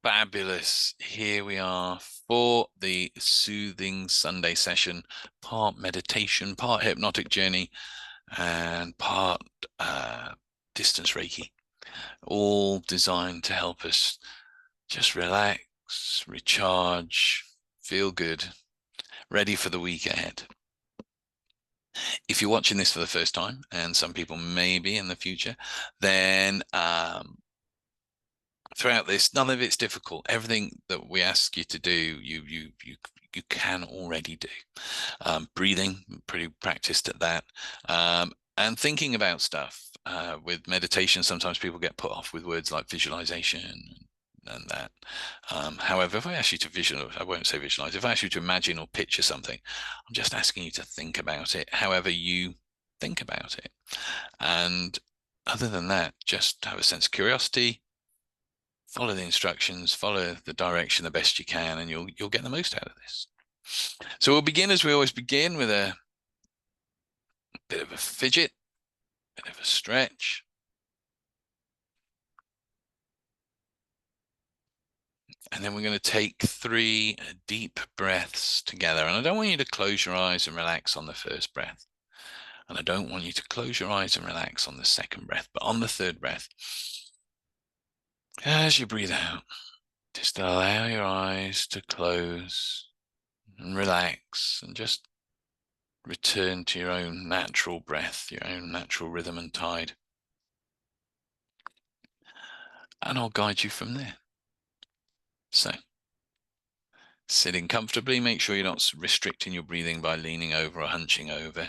Fabulous. Here we are for the Soothing Sunday session, part meditation, part hypnotic journey, and part distance Reiki, all designed to help us just relax, recharge, feel good, ready for the week ahead. If you're watching this for the first time, and some people may be in the future, then throughout this, none of it's difficult. Everything that we ask you to do, you can already do. Breathing, pretty practiced at that, and thinking about stuff. With meditation, sometimes people get put off with words like visualization and that. However, if I ask you to visualize, I won't say visualize. If I ask you to imagine or picture something, I'm just asking you to think about it. However you think about it, and other than that, just have a sense of curiosity. Follow the instructions, follow the direction the best you can, and you'll get the most out of this. So we'll begin as we always begin, with a bit of a fidget, bit of a stretch. And then we're going to take 3 deep breaths together. And I don't want you to close your eyes and relax on the first breath. And I don't want you to close your eyes and relax on the second breath. But on the third breath, as you breathe out, just allow your eyes to close and relax, and just return to your own natural breath, your own natural rhythm and tide. And I'll guide you from there. So, sitting comfortably, make sure you're not restricting your breathing by leaning over or hunching over.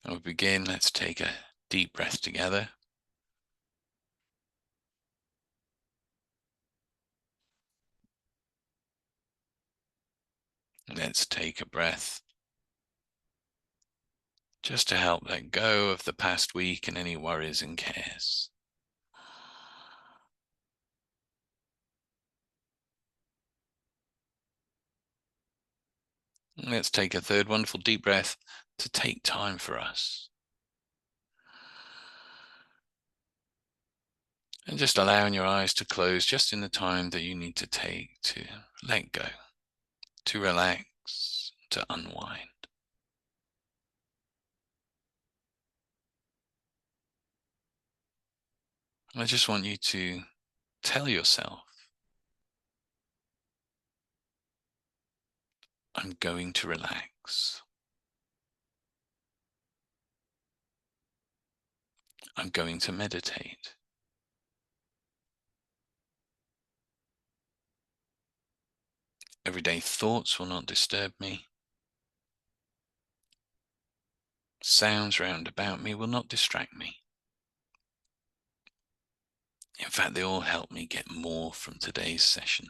And we'll begin. Let's take a deep breath together. Let's take a breath just to help let go of the past week and any worries and cares. And let's take a third wonderful deep breath to take time for us. And just allowing your eyes to close just in the time that you need to take to let go, to relax, to unwind. I just want you to tell yourself, I'm going to relax. I'm going to meditate. Everyday thoughts will not disturb me. Sounds round about me will not distract me. In fact, they all help me get more from today's session.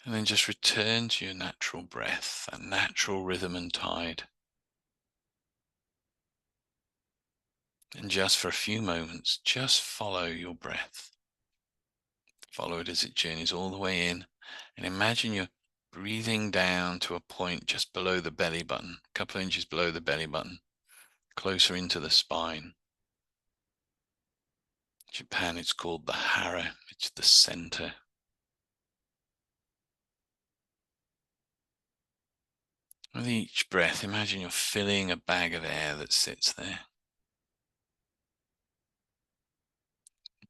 And then just return to your natural breath, that natural rhythm and tide. And just for a few moments, just follow your breath. Follow it as it journeys all the way in, and imagine you're breathing down to a point just below the belly button, a couple of inches below the belly button, closer into the spine. In Japan, it's called the hara, it's the center. With each breath, imagine you're filling a bag of air that sits there.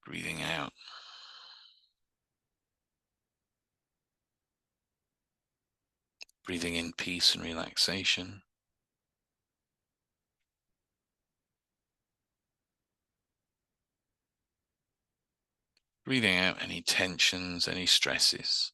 Breathing out. Breathing in peace and relaxation. Breathing out any tensions, any stresses.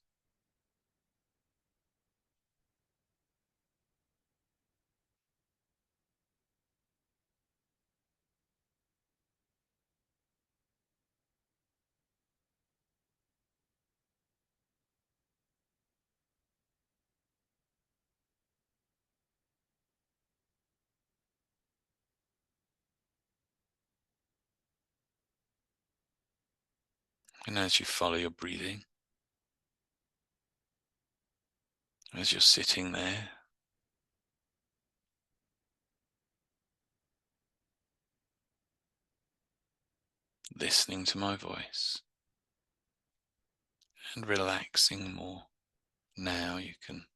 And as you follow your breathing, as you're sitting there, listening to my voice and relaxing more. Now you can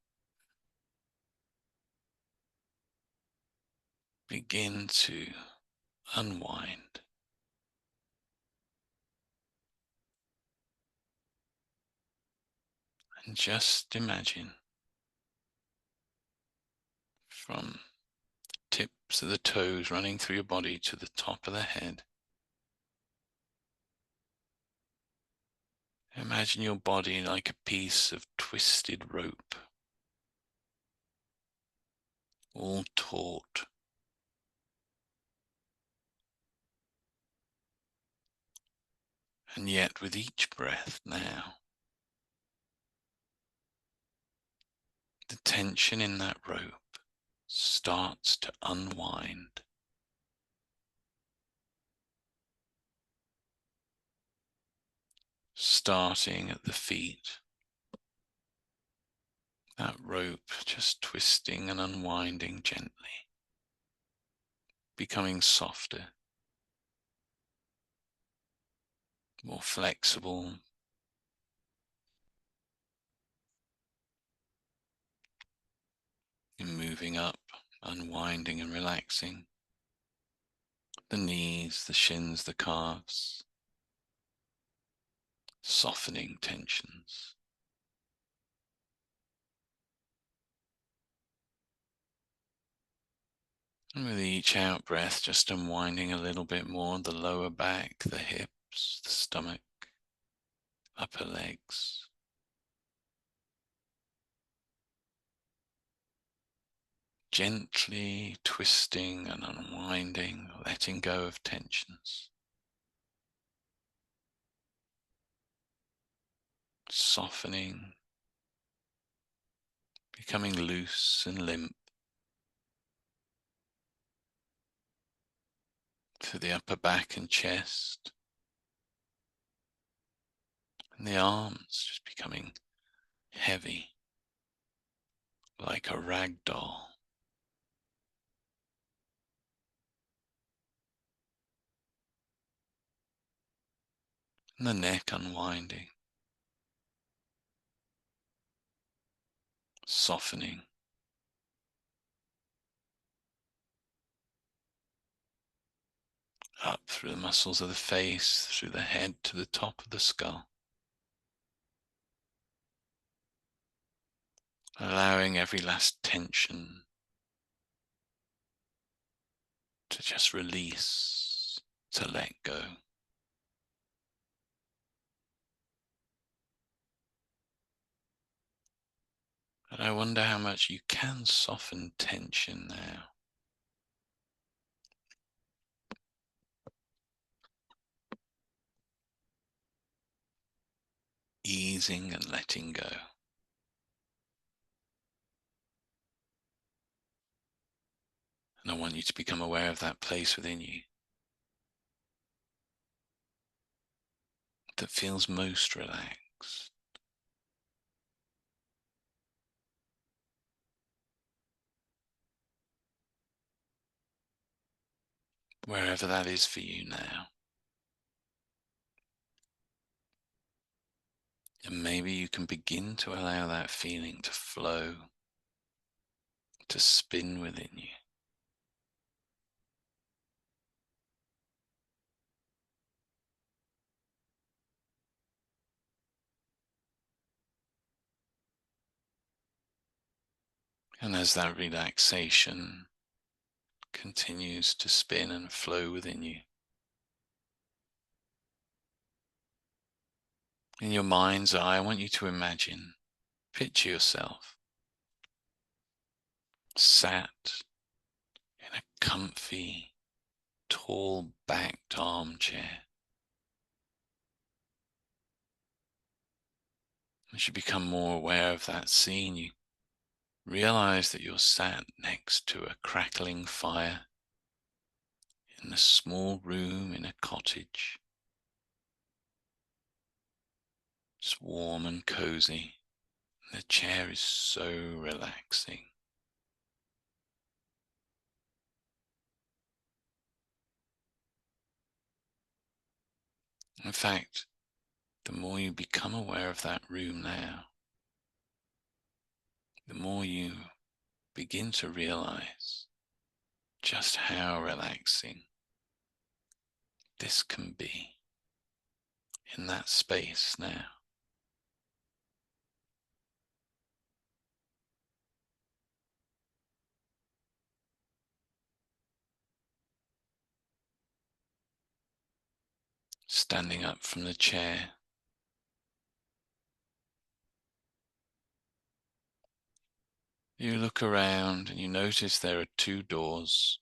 begin to unwind. And just imagine from tips of the toes running through your body to the top of the head. Imagine your body like a piece of twisted rope, all taut. And yet with each breath now, the tension in that rope starts to unwind. Starting at the feet, that rope just twisting and unwinding gently, becoming softer, more flexible, and moving up, unwinding and relaxing the knees, the shins, the calves, softening tensions. And with each out breath, just unwinding a little bit more, the lower back, the hips, the stomach, upper legs. Gently twisting and unwinding, letting go of tensions. Softening, becoming loose and limp to the upper back and chest. And the arms just becoming heavy, like a rag doll. And the neck unwinding, softening. Up through the muscles of the face, through the head to the top of the skull. Allowing every last tension to just release, to let go. But I wonder how much you can soften tension now. Easing and letting go. And I want you to become aware of that place within you that feels most relaxed. Wherever that is for you now. And maybe you can begin to allow that feeling to flow, to spin within you. And as that relaxation continues to spin and flow within you, in your mind's eye, I want you to imagine, picture yourself sat in a comfy, tall-backed armchair. As you become more aware of that scene, you realize that you're sat next to a crackling fire in a small room in a cottage. It's warm and cozy. The chair is so relaxing. In fact, the more you become aware of that room now, the more you begin to realize just how relaxing this can be in that space now. Standing up from the chair, you look around and you notice there are two doors.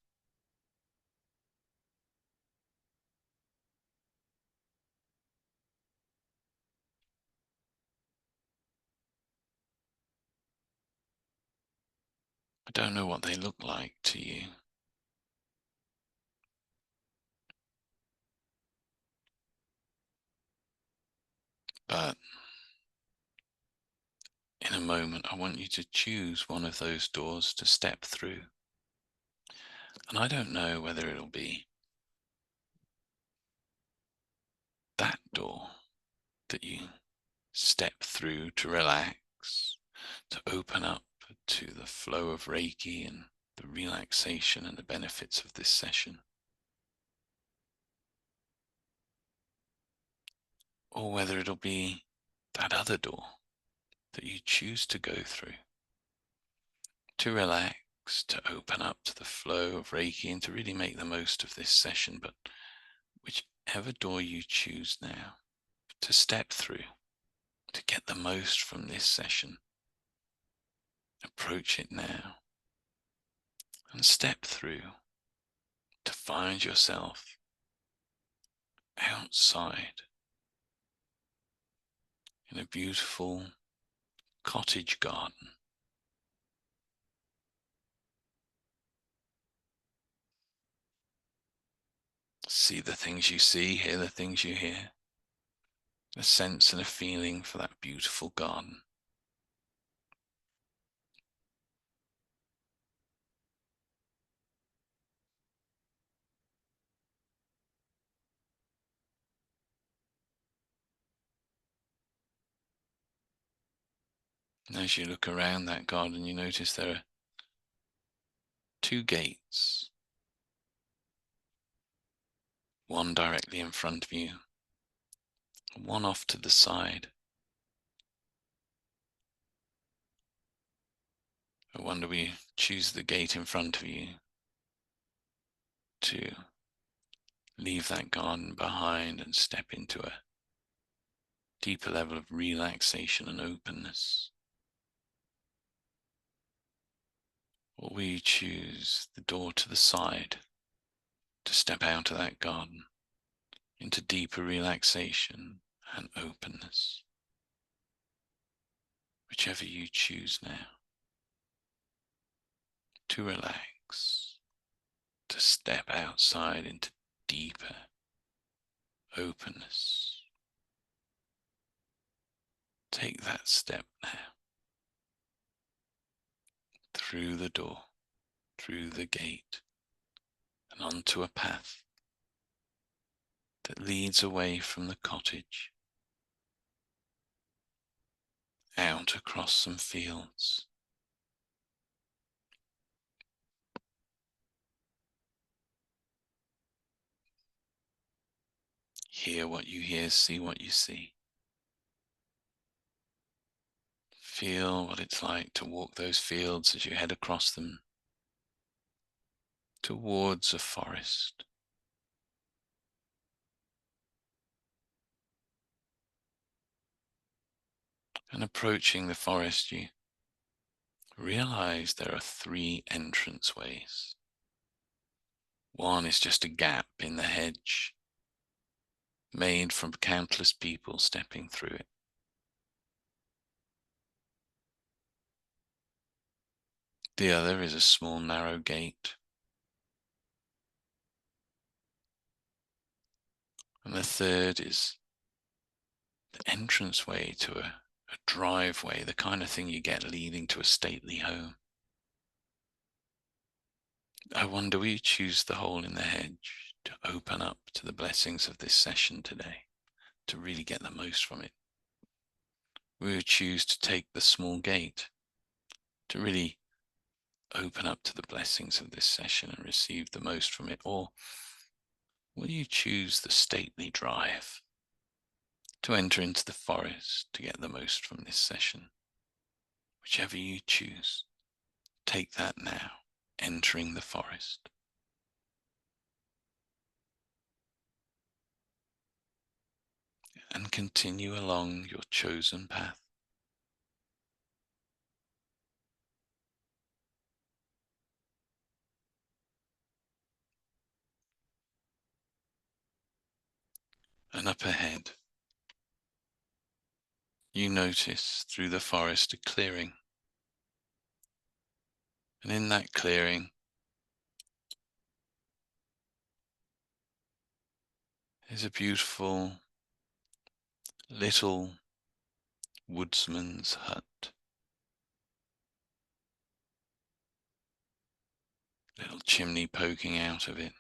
I don't know what they look like to you, but in a moment I want you to choose one of those doors to step through. And I don't know whether it'll be that door that you step through to relax, to open up to the flow of reiki and the relaxation and the benefits of this session, or whether it'll be that other door that you choose to go through to relax, to open up to the flow of reiki and to really make the most of this session. But whichever door you choose now to step through to get the most from this session, approach it now and step through to find yourself outside in a beautiful cottage garden. See the things you see, hear the things you hear, a sense and a feeling for that beautiful garden. And as you look around that garden, you notice there are two gates, one directly in front of you, and one off to the side. I wonder we choose the gate in front of you to leave that garden behind and step into a deeper level of relaxation and openness. Or we choose the door to the side to step out of that garden into deeper relaxation and openness. Whichever you choose now, to relax, to step outside into deeper openness. Take that step now, through the door, through the gate, and onto a path that leads away from the cottage, out across some fields. Hear what you hear, see what you see. Feel what it's like to walk those fields as you head across them towards a forest. And approaching the forest, you realize there are three entranceways. One is just a gap in the hedge, made from countless people stepping through it. The other is a small narrow gate. And the third is the entranceway to a driveway, the kind of thing you get leading to a stately home. I wonder will you choose the hole in the hedge to open up to the blessings of this session today? to really get the most from it. We would choose to take the small gate to really open up to the blessings of this session and receive the most from it. Or will you choose the stately drive to enter into the forest to get the most from this session? Whichever you choose, take that now, entering the forest. And continue along your chosen path. And up ahead, you notice through the forest a clearing. And in that clearing is a beautiful little woodsman's hut. Little chimney poking out of it,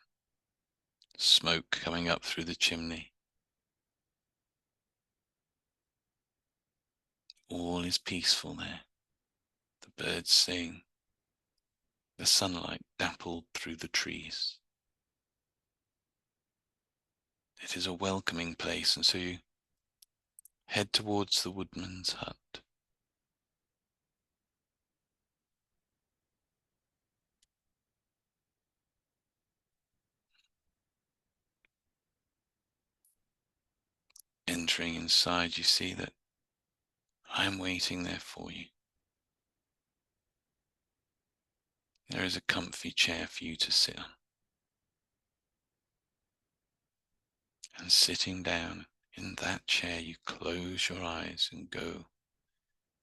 smoke coming up through the chimney. All is peaceful there. The birds sing, the sunlight dappled through the trees. It is a welcoming place, and so you head towards the woodman's hut. Entering inside, you see that I am waiting there for you. There is a comfy chair for you to sit on. And sitting down in that chair, you close your eyes and go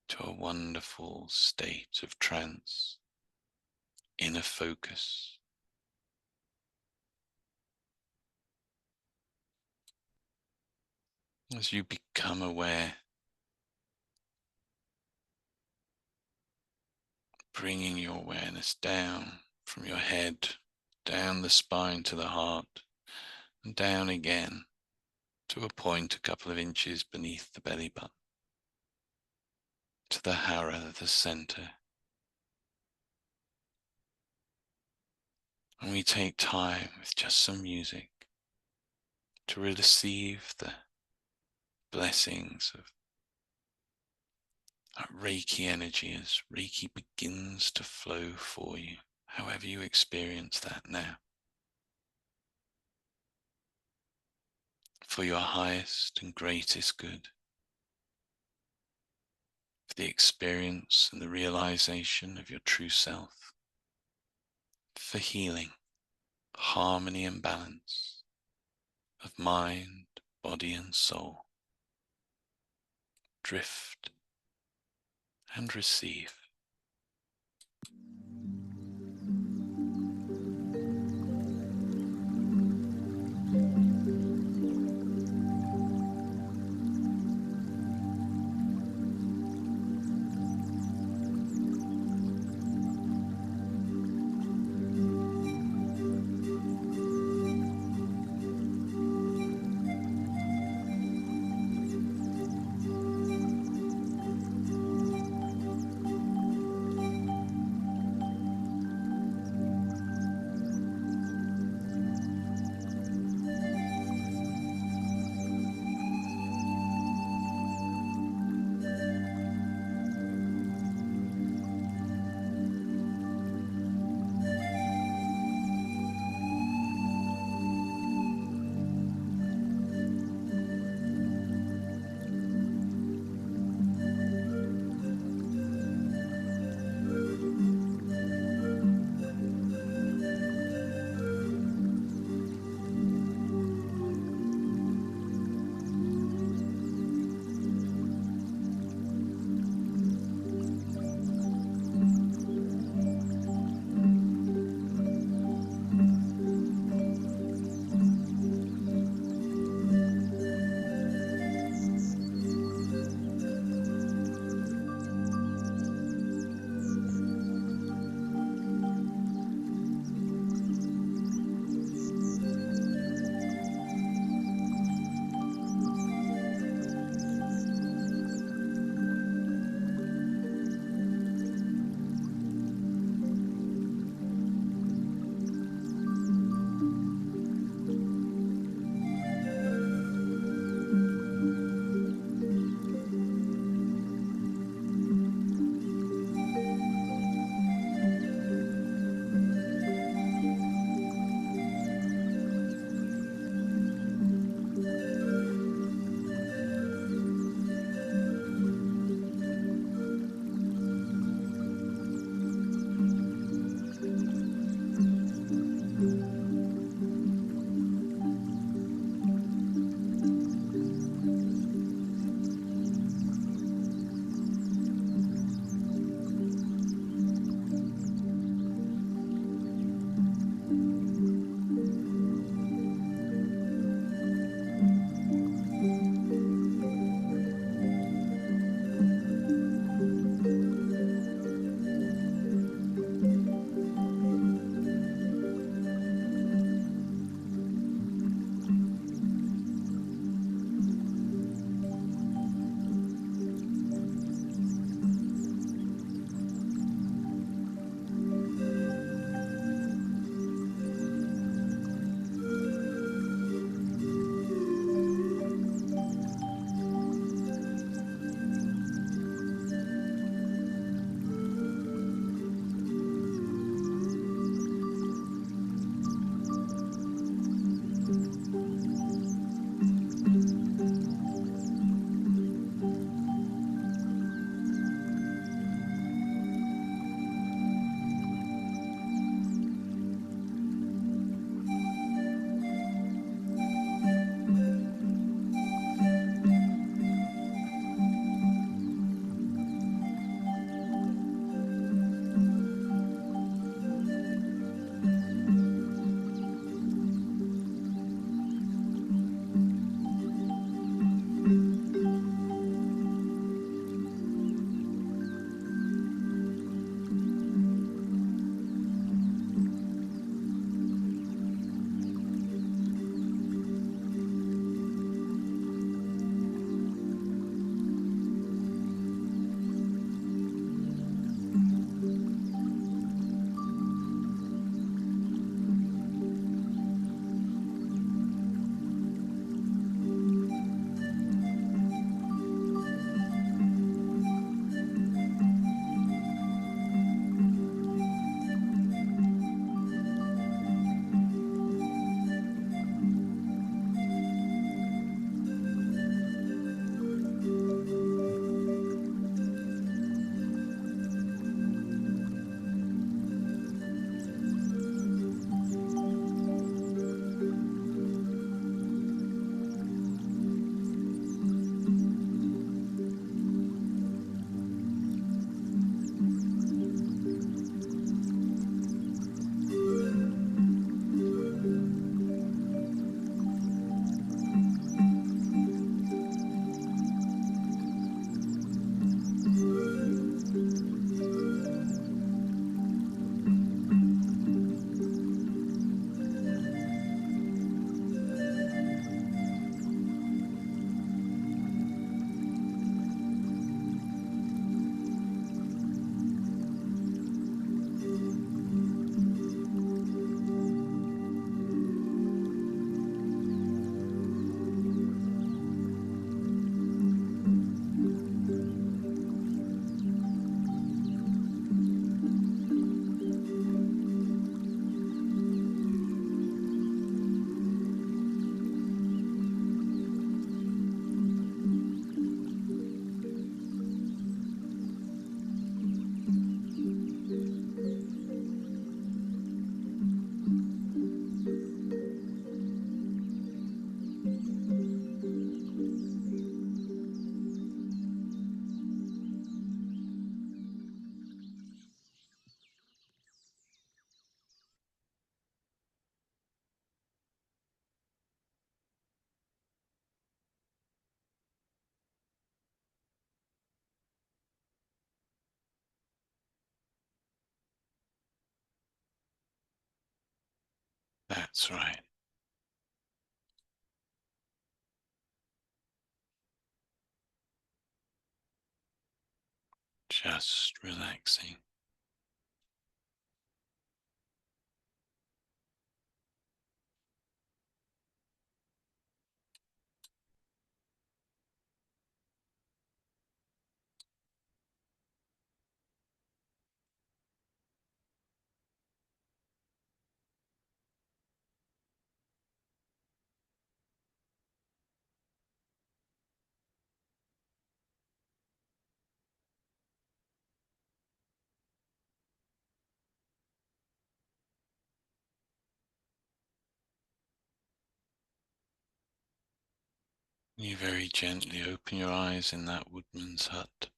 to a wonderful state of trance, inner focus. As you become aware, bringing your awareness down from your head, down the spine to the heart, and down again to a point a couple of inches beneath the belly button, to the hara, the center. And we take time with just some music to receive the blessings of that Reiki energy as Reiki begins to flow for you, however you experience that now. For your highest and greatest good. For the experience and the realization of your true self. For healing, harmony and balance of mind, body and soul. Drift and receive. That's right. Just relaxing. You very gently open your eyes in that woodman's hut.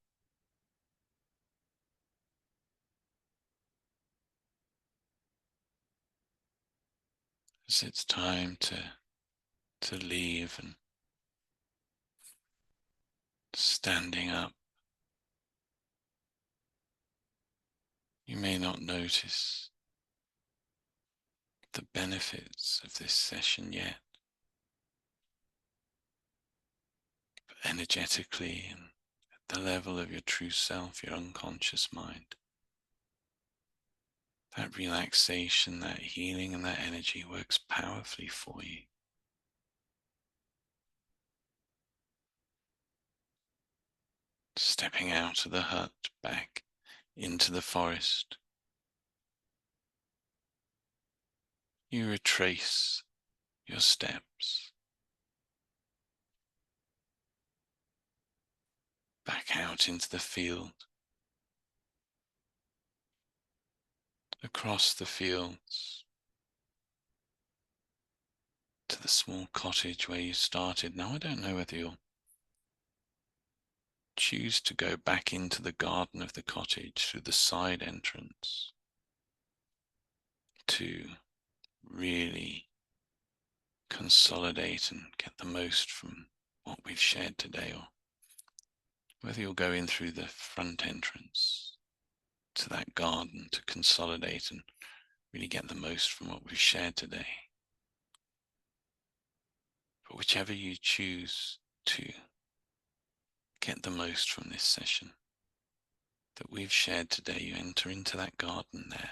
As it's time to leave, and standing up, you may not notice the benefits of this session yet, but energetically and at the level of your true self, your unconscious mind, that relaxation, that healing, and that energy works powerfully for you. Stepping out of the hut, back into the forest, you retrace your steps back out into the field, across the fields, to the small cottage where you started. Now, I don't know whether you'll choose to go back into the garden of the cottage through the side entrance to really consolidate and get the most from what we've shared today, or whether you'll go in through the front entrance to that garden to consolidate and really get the most from what we've shared today. But whichever you choose to get the most from this session that we've shared today, you enter into that garden there.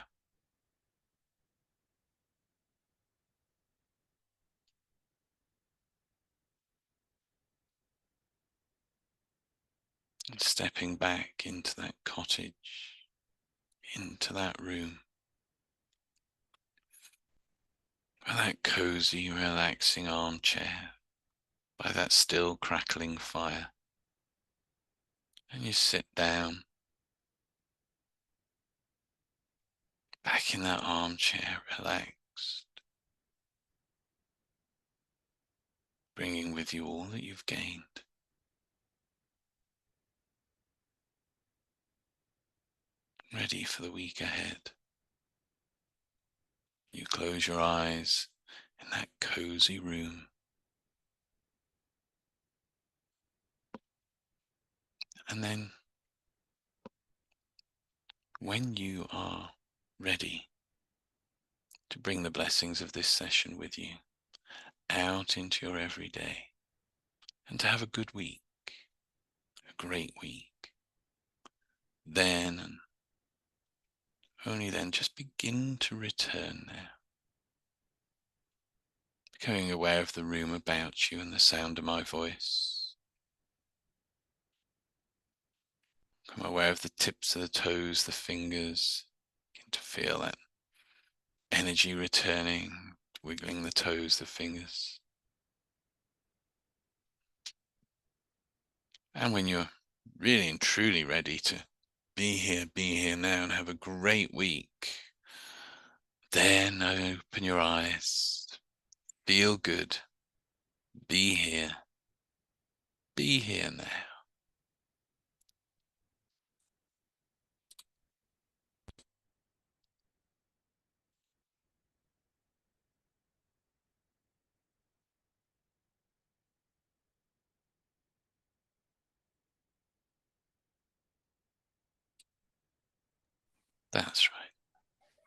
And stepping back into that cottage, into that room, by that cozy, relaxing armchair, by that still crackling fire. And you sit down, back in that armchair, relaxed, bringing with you all that you've gained. Ready for the week ahead. You close your eyes in that cozy room. And then, when you are ready to bring the blessings of this session with you out into your everyday, and to have a good week, a great week, then and only then just begin to return there, becoming aware of the room about you and the sound of my voice. Become aware of the tips of the toes, the fingers. Begin to feel that energy returning, wiggling the toes, the fingers. And when you're really and truly ready to be here now, and have a great week, then open your eyes, feel good, be here now. That's right.